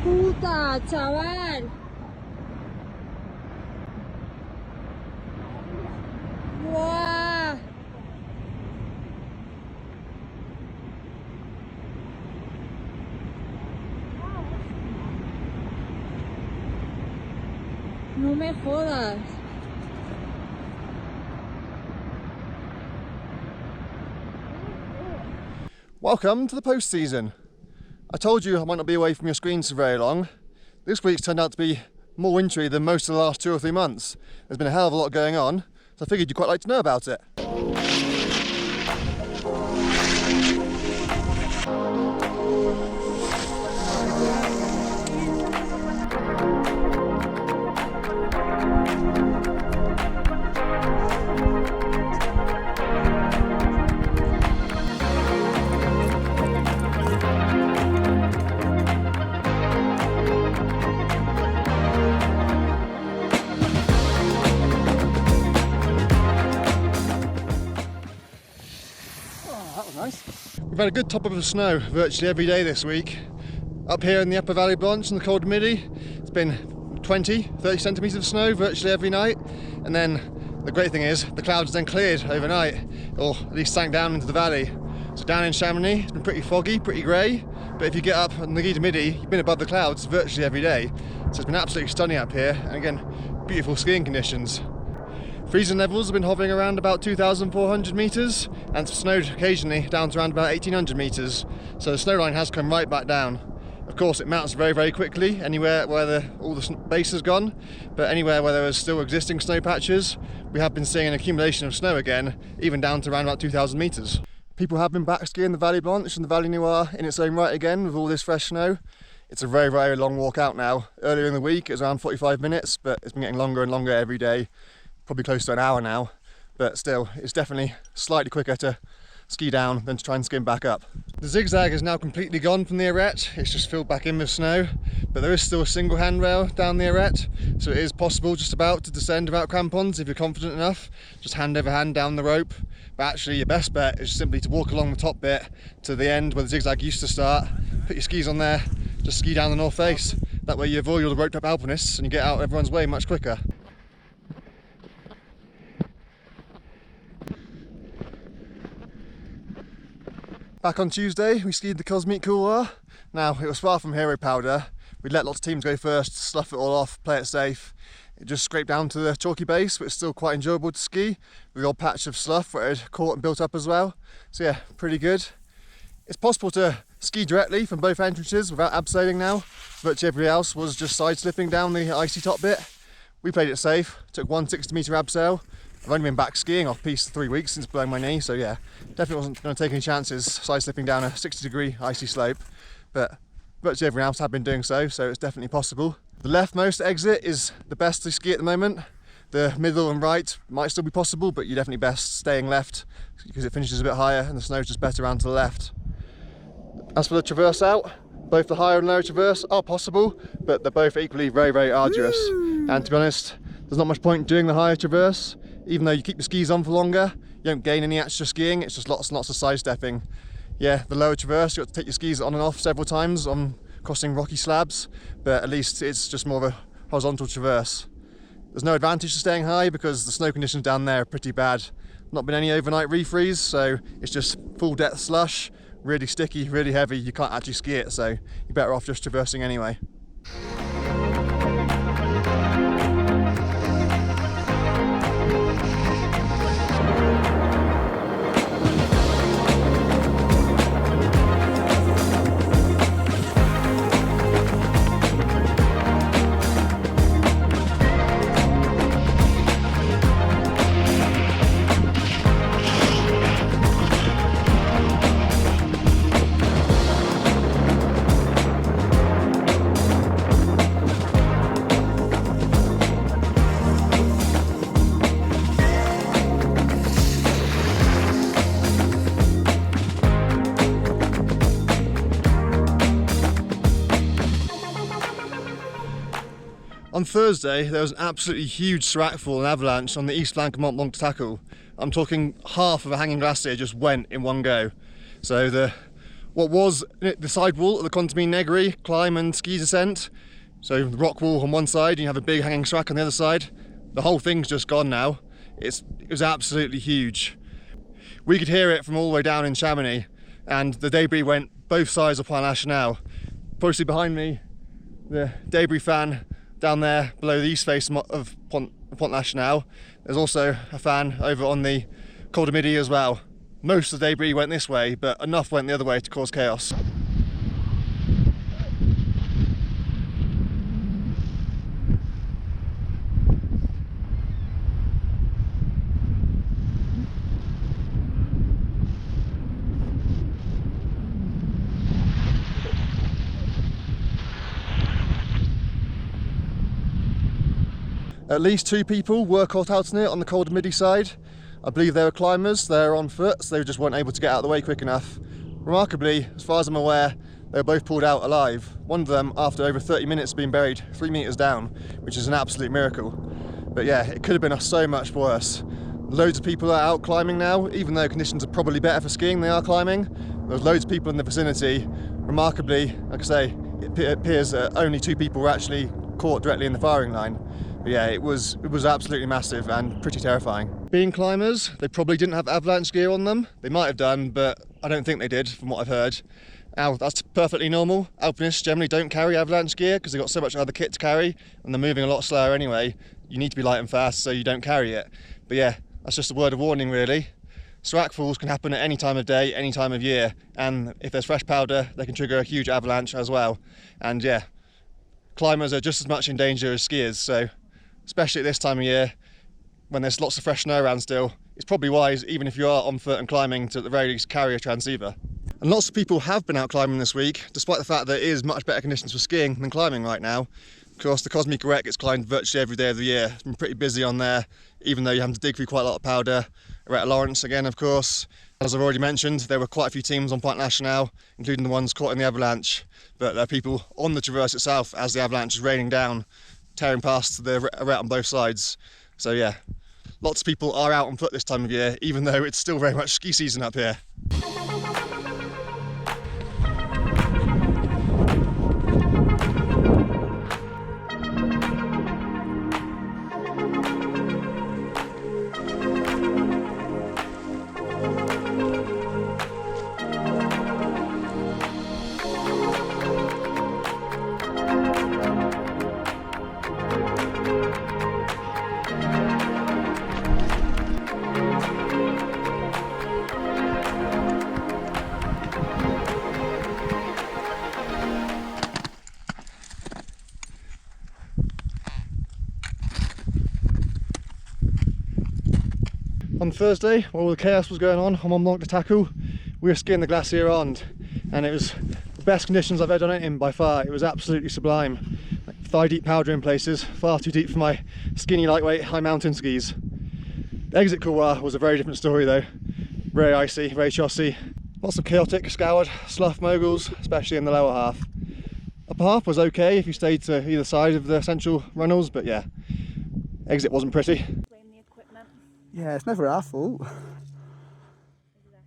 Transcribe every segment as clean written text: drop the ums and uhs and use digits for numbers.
puta, chaval! ¡Guau! No me jodas. Welcome to the post-season. I told you I might not be away from your screens for very long. This week's turned out to be more wintry than most of the last 2 or 3 months. There's been a hell of a lot going on, so I figured you'd quite like to know about it. We've had a good top of the snow virtually every day this week. Up here in the upper valley branch in the cold midi, it's been 20-30 centimetres of snow virtually every night. And then the great thing is the clouds then cleared overnight, or at least sank down into the valley. So down in Chamonix, it's been pretty foggy, pretty grey. But if you get up in the Guide Midi, you've been above the clouds virtually every day. So it's been absolutely stunning up here, and again, beautiful skiing conditions. Freezing levels have been hovering around about 2,400 metres and snowed occasionally down to around about 1,800 metres. So the snow line has come right back down. Of course it melts very, very quickly anywhere where all the base has gone, but anywhere where there is still existing snow patches, we have been seeing an accumulation of snow again, even down to around about 2,000 metres. People have been back skiing the Valley Blanche and the Valley Noire in its own right again with all this fresh snow. It's a very, very long walk out now. Earlier in the week it was around 45 minutes, but it's been getting longer and longer every day. Probably close to an hour now, but still, it's definitely slightly quicker to ski down than to try and skim back up. The zigzag is now completely gone from the arête, it's just filled back in with snow, but there is still a single handrail down the arête, so it is possible just about to descend without crampons if you're confident enough, just hand over hand down the rope. But actually your best bet is simply to walk along the top bit to the end where the zigzag used to start, put your skis on there, just ski down the north face. That way you avoid all the roped up alpinists and you get out of everyone's way much quicker. Back on Tuesday, we skied the Cosmic Couloir. Now, it was far from hero powder. We'd let lots of teams go first, slough it all off, play it safe. It just scraped down to the chalky base, but it's still quite enjoyable to ski, with the old patch of slough where it had caught and built up as well. So yeah, pretty good. It's possible to ski directly from both entrances without abseiling now. Virtually everybody else was just side slipping down the icy top bit. We played it safe, took one 60-metre abseil. I've only been back skiing off piste 3 weeks since blowing my knee, so yeah, definitely wasn't going to take any chances side slipping down a 60-degree icy slope, but virtually everyone else had been doing so, so it's definitely possible. The leftmost exit is the best to ski at the moment. The middle and right might still be possible, but you're definitely best staying left because it finishes a bit higher and the snow's just better around to the left. As for the traverse out, both the higher and lower traverse are possible, but they're both equally very, very arduous. And to be honest, there's not much point doing the higher traverse. Even though you keep the skis on for longer, you don't gain any extra skiing, it's just lots and lots of sidestepping. Yeah, the lower traverse, you've got to take your skis on and off several times on crossing rocky slabs, but at least it's just more of a horizontal traverse. There's no advantage to staying high because the snow conditions down there are pretty bad. Not been any overnight refreeze, so it's just full depth slush, really sticky, really heavy, you can't actually ski it, so you're better off just traversing anyway. On Thursday, there was an absolutely huge SERAC fall and avalanche on the east flank of Mont Blanc to tackle. I'm talking half of a hanging glacier just went in one go. So the what was the side wall of the Contamine Negri climb and ski descent. So the rock wall on one side, and you have a big hanging SERAC on the other side. The whole thing's just gone now. It was absolutely huge. We could hear it from all the way down in Chamonix, and the debris went both sides of Pointe Nationale. Obviously behind me, the debris fan down there below the east face of Pointe Nationale. There's also a fan over on the Col du Midi as well. Most of the debris went this way, but enough went the other way to cause chaos. At least 2 people were caught out in it on the Col du Midi side. I believe they were climbers, they were on foot, so they just weren't able to get out of the way quick enough. Remarkably, as far as I'm aware, they were both pulled out alive. One of them after over 30 minutes being buried 3 meters down, which is an absolute miracle. But yeah, it could have been so much worse. Loads of people are out climbing now, even though conditions are probably better for skiing than they are climbing. There's loads of people in the vicinity. Remarkably, like I say, it appears that only 2 people were actually caught directly in the firing line. But yeah, it was absolutely massive and pretty terrifying. Being climbers, they probably didn't have avalanche gear on them. They might have done, but I don't think they did, from what I've heard. Now, that's perfectly normal. Alpinists generally don't carry avalanche gear because they've got so much other kit to carry, and they're moving a lot slower anyway. You need to be light and fast, so you don't carry it. But yeah, that's just a word of warning, really. SERAC falls can happen at any time of day, any time of year, and if there's fresh powder, they can trigger a huge avalanche as well. And yeah, climbers are just as much in danger as skiers, so especially at this time of year, when there's lots of fresh snow around still, it's probably wise, even if you are on foot and climbing, to at the very least carry a transceiver. And lots of people have been out climbing this week, despite the fact that it is much better conditions for skiing than climbing right now. Of course, the Cosmic Wreck gets climbed virtually every day of the year. It's been pretty busy on there, even though you have to dig through quite a lot of powder. Arete Lawrence again, of course. As I've already mentioned, there were quite a few teams on Pointe Nationale, including the ones caught in the avalanche. But there are people on the traverse itself as the avalanche is raining down, tearing past the arete on both sides. So yeah, lots of people are out on foot this time of year, even though it's still very much ski season up here. On Thursday, while all the chaos was going on Mont Blanc de Tacle, we were skiing the Glacier Ronde, and it was the best conditions I've ever done it in by far. It was absolutely sublime. Like thigh deep powder in places, far too deep for my skinny, lightweight, high mountain skis. The exit couloir was a very different story though. Very icy, very chossy. Lots of chaotic, scoured, slough moguls, especially in the lower half. Upper half was okay if you stayed to either side of the central runnels, but yeah, exit wasn't pretty. Yeah, it's never our fault.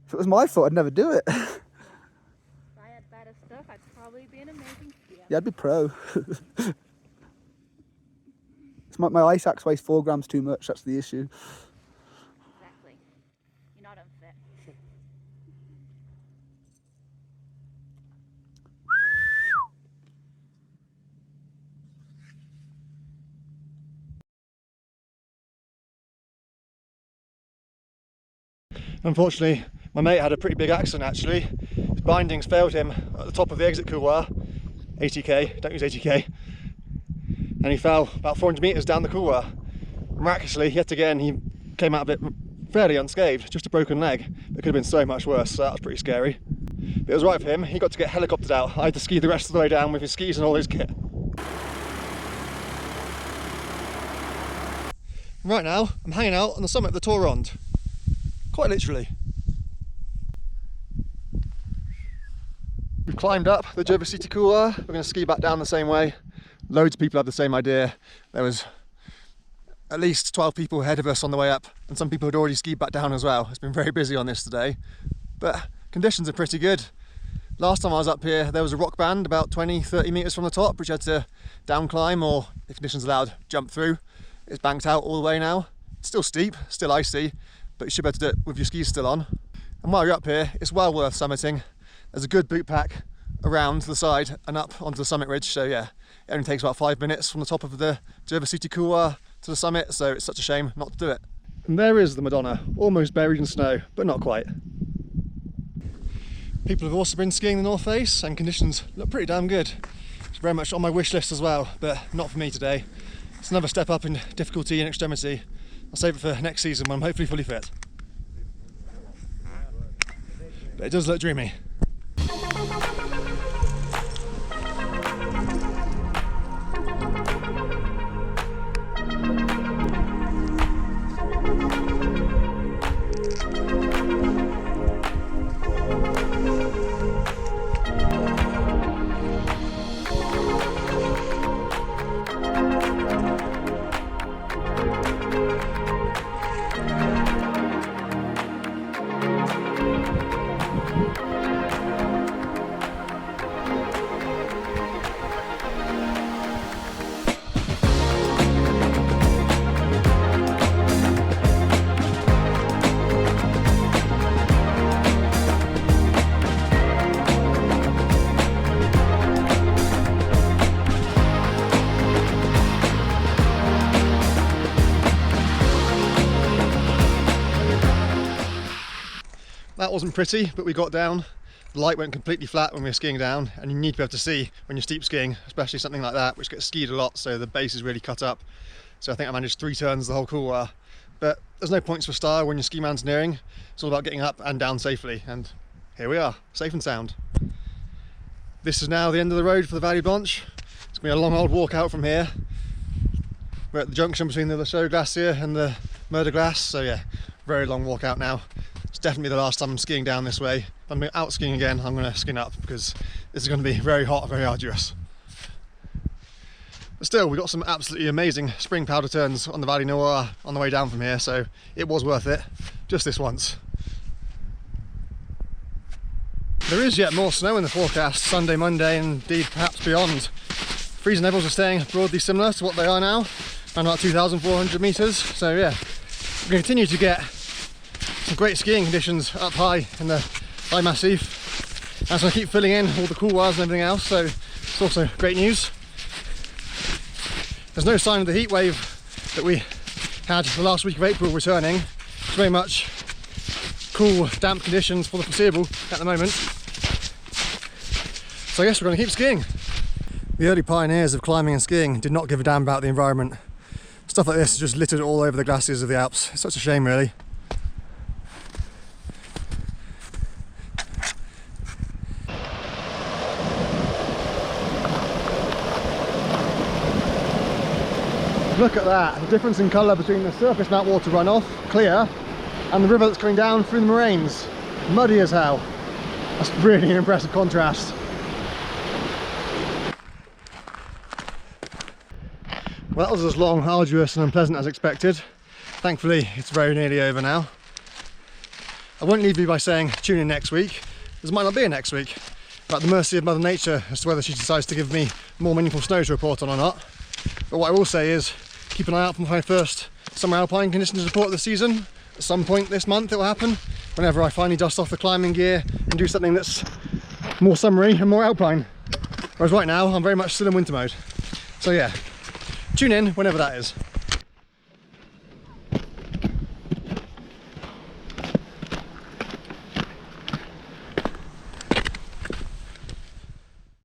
If it was my fault, I'd never do it. If I had better stuff, I'd probably be an amazing skier. Yeah, I'd be pro. It's my ice axe weighs 4 grams too much, that's the issue. Exactly. You're not unfit. Unfortunately, my mate had a pretty big accident actually. His bindings failed him at the top of the exit couloir, 80k, don't use 80k, and he fell about 400 metres down the couloir. Miraculously, yet again, he came out of it fairly unscathed, just a broken leg. It could have been so much worse, so that was pretty scary. But it was right for him, he got to get helicoptered out. I had to ski the rest of the way down with his skis and all his kit. Right now, I'm hanging out on the summit of the Tour Ronde. Quite literally. We've climbed up the Gervasiti couloir. We're going to ski back down the same way. Loads of people had the same idea. There was at least 12 people ahead of us on the way up, and some people had already skied back down as well. It's been very busy on this today, but conditions are pretty good. Last time I was up here, there was a rock band about 20-30 metres from the top, which you had to down climb, or if conditions allowed, jump through. It's banked out all the way now. It's still steep, still icy, but you should be able to do it with your skis still on. And while you're up here, it's well worth summiting. There's a good boot pack around the side and up onto the summit ridge, so yeah, it only takes about 5 minutes from the top of the City couloir to the summit, so it's such a shame not to do it. And there is the Madonna, almost buried in snow, but not quite. People have also been skiing the North Face and conditions look pretty damn good. It's very much on my wish list as well, but not for me today. It's another step up in difficulty and extremity. I'll save it for next season when I'm hopefully fully fit. But it does look dreamy. That wasn't pretty, but we got down. The light went completely flat when we were skiing down, and you need to be able to see when you're steep skiing, especially something like that, which gets skied a lot, so the base is really cut up. So I think I managed 3 turns the whole couloir. But there's no points for style when you're ski mountaineering. It's all about getting up and down safely, and here we are, safe and sound. This is now the end of the road for the Valley Blanche. It's going to be a long old walk out from here. We're at the junction between the Chaux Glacier and the Mer de Glace, so yeah, very long walk out now. It's definitely the last time I'm skiing down this way. If I'm out skiing again, I'm going to skin up because this is going to be very hot, very arduous. But still, we got some absolutely amazing spring powder turns on the Valley Noir on the way down from here, so it was worth it, just this once. There is yet more snow in the forecast Sunday, Monday, and indeed perhaps beyond. Freezing levels are staying broadly similar to what they are now, around about 2,400 metres, so yeah, we're going to continue to get some great skiing conditions up high in the high massif. As I keep filling in all the couloirs and everything else, so it's also great news. There's no sign of the heat wave that we had the last week of April returning. It's very much cool, damp conditions for the foreseeable at the moment. So I guess we're going to keep skiing. The early pioneers of climbing and skiing did not give a damn about the environment. Stuff like this is just littered all over the glaciers of the Alps. It's such a shame, really. Look at that, the difference in colour between the surface meltwater runoff, clear, and the river that's coming down through the moraines. Muddy as hell. That's really an impressive contrast. Well, that was as long, arduous and unpleasant as expected. Thankfully, it's very nearly over now. I won't leave you by saying tune in next week. There might not be a next week. We're at the mercy of Mother Nature as to whether she decides to give me more meaningful snow to report on or not. But what I will say is, keep an eye out for my first summer alpine conditions report of the season. At some point this month it will happen, whenever I finally dust off the climbing gear and do something that's more summery and more alpine. Whereas right now, I'm very much still in winter mode. So yeah, tune in whenever that is.